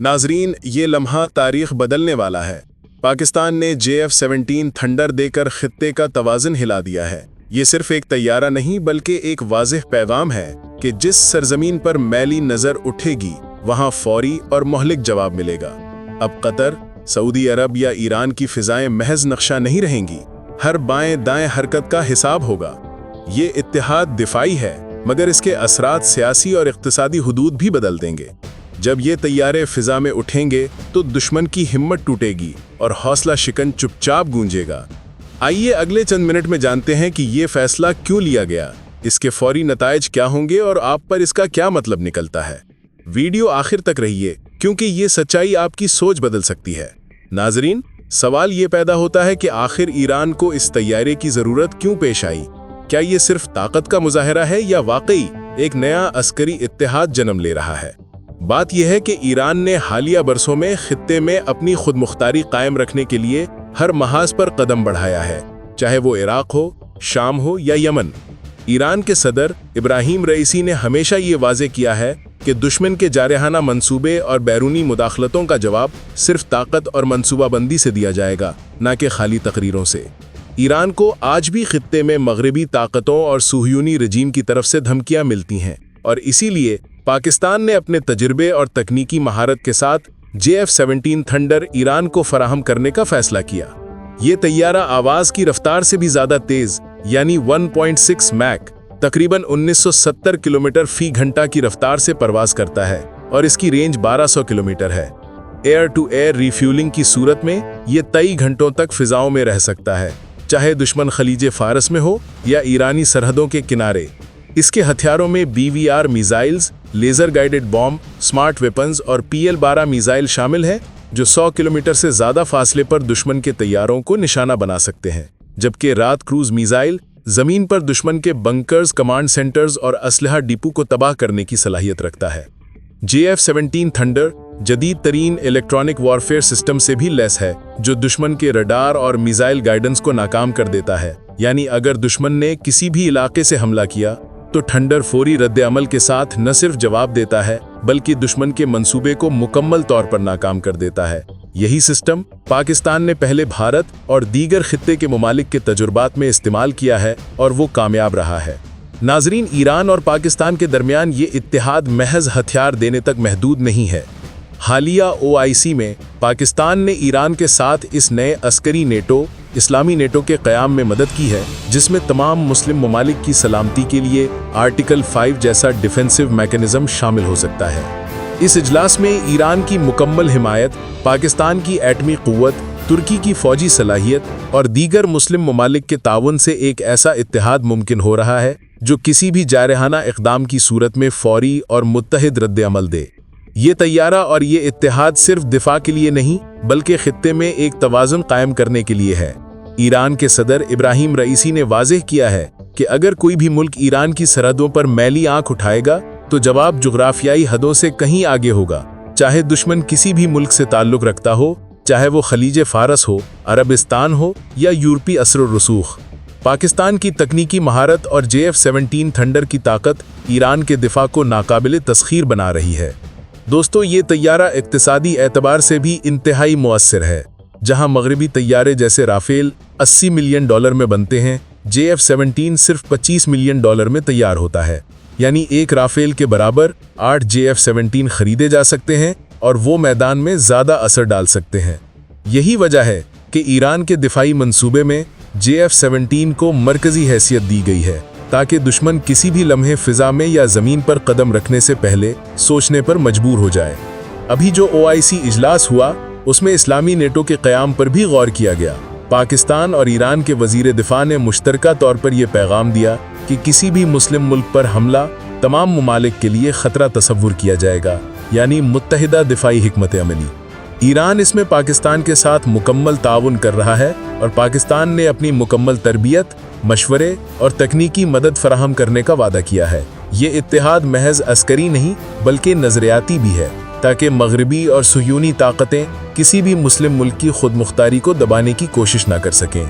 नाजरीन, ये लम्हा तारीख बदलने वाला है। पाकिस्तान ने JF-17 थंडर देकर खित्ते का तवाज़ुन हिला दिया है। ये सिर्फ एक तैयारा नहीं बल्कि एक वाज़ेह पैगाम है कि जिस सरजमीन पर मैली नज़र उठेगी वहाँ फौरी और मोहलिक जवाब मिलेगा। अब कतर, सऊदी अरब या ईरान की फ़िज़ाएं महज नक्शा नहीं रहेंगी, हर बाएं दाएं हरकत का हिसाब होगा। ये इत्तेहाद दिफाई है, मगर इसके असरात सियासी और इक़्तिसादी हुदूद भी बदल देंगे। जब ये तैयारे फ़िज़ा में उठेंगे तो दुश्मन की हिम्मत टूटेगी और हौसला शिकन चुपचाप गूंजेगा। आइए अगले चंद मिनट में जानते हैं कि ये फैसला क्यों लिया गया, इसके फौरी नताइज क्या होंगे और आप पर इसका क्या मतलब निकलता है। वीडियो आखिर तक रहिए, क्योंकि ये सच्चाई आपकी सोच बदल सकती है। नाजरीन, सवाल ये पैदा होता है कि आखिर ईरान को इस तैयारे की ज़रूरत क्यों पेश आई। क्या ये सिर्फ ताकत का मुजाहरा है या वाकई एक नया अस्करी इत्तेहाद जन्म ले रहा है। बात यह है कि ईरान ने हालिया बरसों में खित्ते में अपनी खुद मुख्तारी कायम रखने के लिए हर महाज पर कदम बढ़ाया है, चाहे वो इराक हो, शाम हो या यमन। ईरान के सदर इब्राहिम रईसी ने हमेशा ये वाज़े किया है कि दुश्मन के जारहाना मंसूबे और बैरूनी मुदाखलतों का जवाब सिर्फ ताकत और मंसूबाबंदी से दिया जाएगा, न कि खाली तकरीरों से। ईरान को आज भी खित्ते में मगरबी ताकतों और सुहयूनी रजीम की तरफ से धमकियां मिलती हैं, और इसीलिए पाकिस्तान ने अपने तजुर्बे और तकनीकी महारत के साथ JF-17 थंडर ईरान को फराहम करने का फैसला किया। ये तैयारा आवाज़ की रफ्तार से भी ज़्यादा तेज़ यानी 1.6 मैक तकरीबन 1970 किलोमीटर फी घंटा की रफ्तार से परवाज़ करता है, और इसकी रेंज 1200 किलोमीटर है। एयर टू एयर रिफ्यूलिंग की सूरत में ये कई घंटों तक फिजाओं में रह सकता है, चाहे दुश्मन खलीज फारस में हो या ईरानी सरहदों के किनारे। इसके हथियारों में BVR missiles, laser guided bomb, smart weapons और PL-12 मिसाइल शामिल हैं, जो 100 किलोमीटर से ज़्यादा फासले पर दुश्मन के तैयारों को निशाना बना सकते हैं, जबकि रात क्रूज मिसाइल ज़मीन पर दुश्मन के बंकर्स, कमांड सेंटर्स और असलहा डिपो को तबाह करने की सलाहियत रखता है। JF-17 थंडर जदीद तरीन इलेक्ट्रॉनिक वॉरफेयर सिस्टम से भी लैस है, जो दुश्मन के रडार और मिसाइल गाइडेंस को नाकाम कर देता है। यानी अगर दुश्मन ने किसी भी इलाके से हमला किया तो थंडर फौरी रद्द अमल के साथ न सिर्फ जवाब देता है, बल्कि दुश्मन के मंसूबे को मुकम्मल तौर पर नाकाम कर देता है। यही सिस्टम पाकिस्तान ने पहले भारत और दीगर खित्ते के ममालिक के तजुर्बात में इस्तेमाल किया है, और वो कामयाब रहा है। नाजरीन, ईरान और पाकिस्तान के दरमियान ये इत्तेहाद महज हथियार देने तक महदूद नहीं है। हालिया OIC में पाकिस्तान ने ईरान के साथ इस नए अस्करी नेटो, इस्लामी नेटो के क़याम में मदद की है, जिसमें तमाम मुस्लिम ममालिक की सलामती के लिए आर्टिकल 5 जैसा डिफेंसिव मैकेनिज़्म शामिल हो सकता है। इस इजलास में ईरान की मुकम्मल हिमायत, पाकिस्तान की एटमी क़ुव्वत, तुर्की की फ़ौजी सलाहियत और दीगर मुस्लिम ममालिक के ताउन से एक ऐसा इत्तेहाद मुमकिन हो रहा है जो किसी भी जारहाना इक़दाम की सूरत में फ़ौरी और मुत्तहिद रद्द अमल दे। ये तैयारा और ये इत्तेहाद सिर्फ दिफा के लिए नहीं, बल्कि खित्ते में एक तवाज़ुन कायम करने के लिए है। ईरान के सदर इब्राहिम रईसी ने वाज़ेह किया है कि अगर कोई भी मुल्क ईरान की सरहदों पर मैली आंख उठाएगा तो जवाब जुग़राफ़ियाई हदों से कहीं आगे होगा, चाहे दुश्मन किसी भी मुल्क से ताल्लुक़ रखता हो, चाहे वो खलीज फारस हो, अरबिस्तान हो या यूरोपी असर रसूख। पाकिस्तान की तकनीकी महारत और JF-17 थंडर की ताकत ईरान के दिफा को नाकाबिले तस्खीर बना रही है। दोस्तों, ये तैयारा इक़्तिसादी एतबार से भी इंतहाई मुअस्सिर है। जहां मगरबी तैयारे जैसे राफेल $80 मिलियन में बनते हैं, JF-17 सिर्फ $25 मिलियन में तैयार होता है। यानी एक राफेल के बराबर 8 JF-17 खरीदे जा सकते हैं, और वो मैदान में ज़्यादा असर डाल सकते हैं। यही वजह है कि ईरान के दिफाई मंसूबे में JF-17 को मरकज़ी हैसियत दी गई है, ताकि दुश्मन किसी भी लम्हे फ़िज़ा में या ज़मीन पर कदम रखने से पहले सोचने पर मजबूर हो जाए। अभी जो OIC इजलास हुआ, उसमें इस्लामी नेटो के क़याम पर भी गौर किया गया। पाकिस्तान और ईरान के वज़ीर दिफा ने मुश्तरका तौर पर यह पैगाम दिया कि किसी भी मुस्लिम मुल्क पर हमला तमाम ममालिक के लिए ख़तरा तसव्वुर किया जाएगा, यानी मुत्तहिदा दिफाई हिकमत अमली। ईरान इसमें पाकिस्तान के साथ मुकम्मल ताउन कर रहा है, और पाकिस्तान ने अपनी मुकम्मल तरबियत, मशवरे और तकनीकी मदद फराहम करने का वादा किया है। ये इत्तेहाद महज अस्करी नहीं बल्कि नज़रियाती भी है, ताकि मगरबी और सुहयूनी ताकतें किसी भी मुस्लिम मुल्क की खुद मुख्तारी को दबाने की कोशिश ना कर सकें।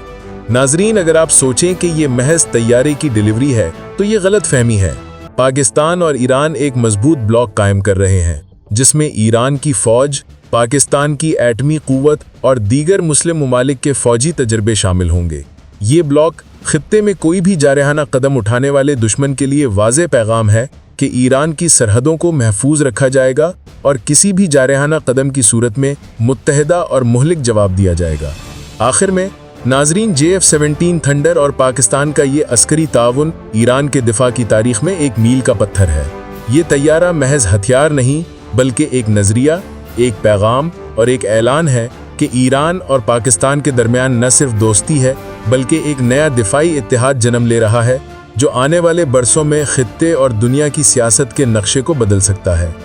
नाजरीन, अगर आप सोचें कि ये महज तैयारे की डिलीवरी है तो ये गलत फहमी है। पाकिस्तान और ईरान एक मजबूत ब्लॉक कायम कर रहे हैं, जिसमें ईरान की फौज, पाकिस्तान की एटमी क़ुव्वत और दीगर मुस्लिम ममालिक के फौजी तजर्बे शामिल होंगे। ये ब्लॉक खित्ते में कोई भी जारहाना कदम उठाने वाले दुश्मन के लिए वाज़ेह पैगाम है कि ईरान की सरहदों को महफूज रखा जाएगा और किसी भी जारहाना कदम की सूरत में मुत्तहिदा और मुहलिक जवाब दिया जाएगा। आखिर में नाजरीन, JF-17 थंडर और पाकिस्तान का ये अस्करी ताउन ईरान के दिफा की तारीख में एक मील का पत्थर है। ये तैयारा महज हथियार नहीं बल्कि एक नज़रिया, एक पैगाम और एक ऐलान है कि ईरान और पाकिस्तान के दरमियान न सिर्फ दोस्ती है बल्कि एक नया दिफाई इत्तेहाद जन्म ले रहा है जो आने वाले बरसों में खित्ते और दुनिया की सियासत के नक्शे को बदल सकता है।